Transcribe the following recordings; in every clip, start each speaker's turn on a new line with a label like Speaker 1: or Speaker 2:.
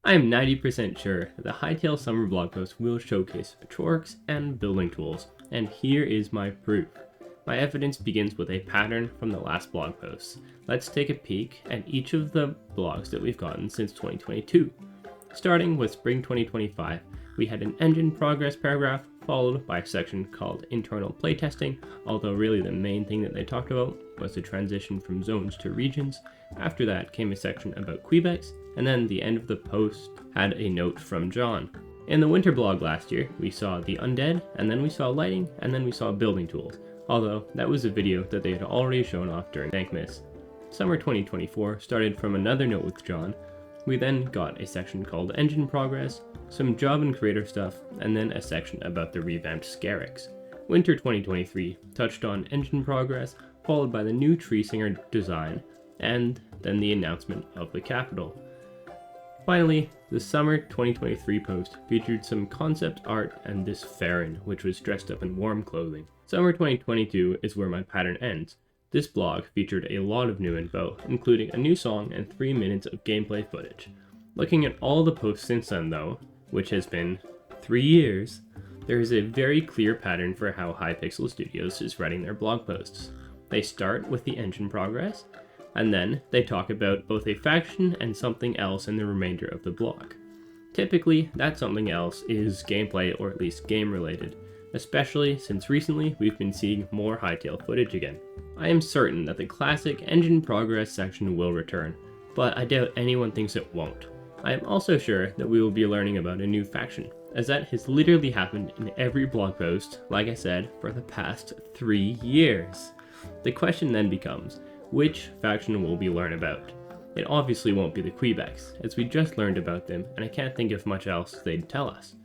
Speaker 1: I am 90% sure that the Hytale summer blog post will showcase trorks and building tools, and here is my proof. My evidence begins with a pattern from the last blog post. Let's take a peek at each of the blogs that we've gotten since 2022. Starting with spring 2025, we had an engine progress paragraph followed by a section called internal playtesting, although really the main thing that they talked about was the transition from zones to regions. After that came a section about Quebecs, and then the end of the post had a note from John. In the winter blog last year, we saw the undead, and then we saw lighting, and then we saw building tools, although that was a video that they had already shown off during Thankmas. Summer 2024 started from another note with John. We then got a section called Engine Progress, some job and creator stuff, and then a section about the revamped Scarix. Winter 2023 touched on Engine Progress, followed by the new Tree Singer design, and then the announcement of the capital. Finally, the summer 2023 post featured some concept art and this Farron, which was dressed up in warm clothing. Summer 2022 is where my pattern ends. This blog featured a lot of new info, including a new song and 3 minutes of gameplay footage. Looking at all the posts since then though, which has been 3 years, there is a very clear pattern for how Hypixel Studios is writing their blog posts. They start with the engine progress, and then they talk about both a faction and something else in the remainder of the blog. Typically, that something else is gameplay or at least game related, especially since recently we've been seeing more Hytale footage again. I am certain that the classic engine progress section will return, but I doubt anyone thinks it won't. I am also sure that we will be learning about a new faction, as that has literally happened in every blog post, like I said, for the past 3 years. The question then becomes, which faction will we learn about? It obviously won't be the Quebecs, as we just learned about them and I can't think of much else they'd tell us.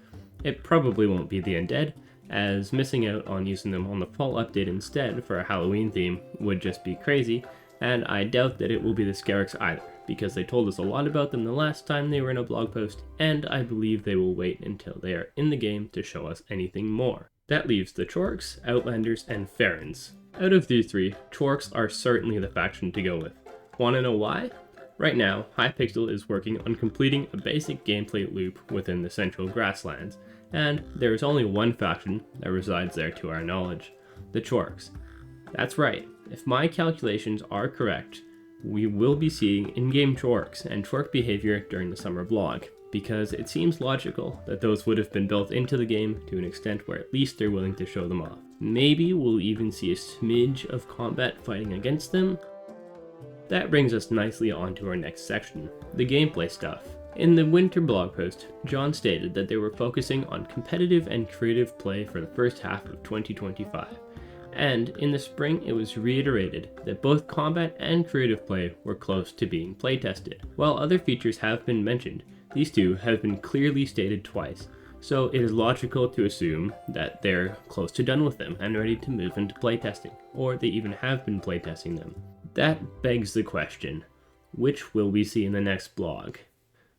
Speaker 1: It probably won't be the Undead, as missing out on using them on the fall update instead for a Halloween theme would just be crazy, and I doubt that it will be the Scarix either, because they told us a lot about them the last time they were in a blog post, and I believe they will wait until they are in the game to show us anything more. That leaves the Trorks, Outlanders, and Farrons. Out of these three, Trorks are certainly the faction to go with. Wanna know why? Right now, Hypixel is working on completing a basic gameplay loop within the Central Grasslands, and there is only one faction that resides there to our knowledge, the Trorks. That's right, if my calculations are correct, we will be seeing in-game Trorks and Trork behavior during the summer blog, because it seems logical that those would have been built into the game to an extent where at least they're willing to show them off. Maybe we'll even see a smidge of combat fighting against them. That brings us nicely on to our next section, the gameplay stuff. In the winter blog post, John stated that they were focusing on competitive and creative play for the first half of 2025. And in the spring, it was reiterated that both combat and creative play were close to being playtested. While other features have been mentioned, these two have been clearly stated twice, so it is logical to assume that they're close to done with them and ready to move into playtesting, or they even have been playtesting them. That begs the question, which will we see in the next blog?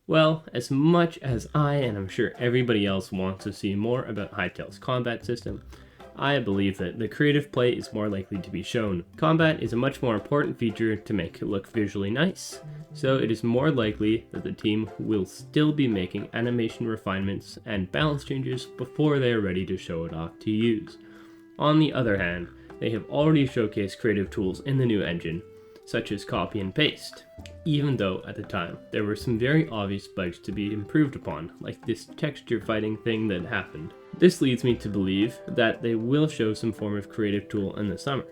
Speaker 1: Well, as much as I, and I'm sure everybody else, wants to see more about Hytale's combat system, I believe that the creative play is more likely to be shown. Combat is a much more important feature to make it look visually nice, so it is more likely that the team will still be making animation refinements and balance changes before they are ready to show it off to use. On the other hand, they have already showcased creative tools in the new engine, such as copy and paste, even though at the time there were some very obvious bugs to be improved upon, like this texture fighting thing that happened. This leads me to believe that they will show some form of creative tool in the summer.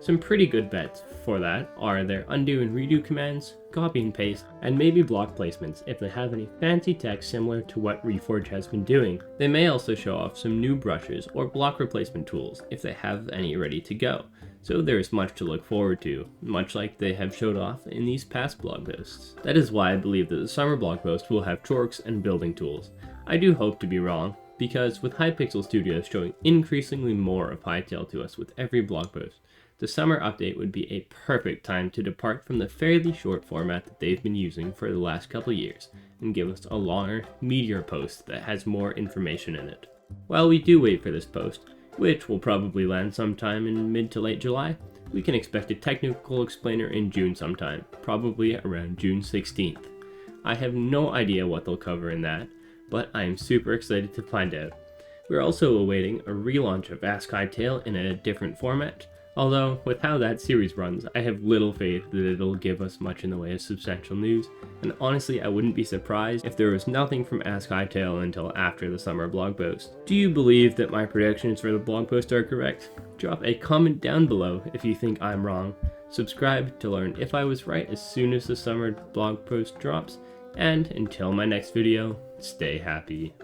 Speaker 1: Some pretty good bets for that are their undo and redo commands, copy and paste, and maybe block placements if they have any fancy tech similar to what Reforge has been doing. They may also show off some new brushes or block replacement tools if they have any ready to go. So there is much to look forward to, much like they have showed off in these past blog posts. That is why I believe that the summer blog post will have Trorks and building tools. I do hope to be wrong, because with Hypixel Studios showing increasingly more of Hytale to us with every blog post, the summer update would be a perfect time to depart from the fairly short format that they've been using for the last couple years, and give us a longer, meatier post that has more information in it. While we do wait for this post, which will probably land sometime in mid to late July, we can expect a technical explainer in June sometime, probably around June 16th. I have no idea what they'll cover in that, but I am super excited to find out. We're also awaiting a relaunch of Ask Hytale in a different format, although with how that series runs, I have little faith that it'll give us much in the way of substantial news, and honestly I wouldn't be surprised if there was nothing from Ask Hytale until after the summer blog post. Do you believe that my predictions for the blog post are correct? Drop a comment down below if you think I'm wrong. Subscribe to learn if I was right as soon as the summer blog post drops, and until my next video, stay happy.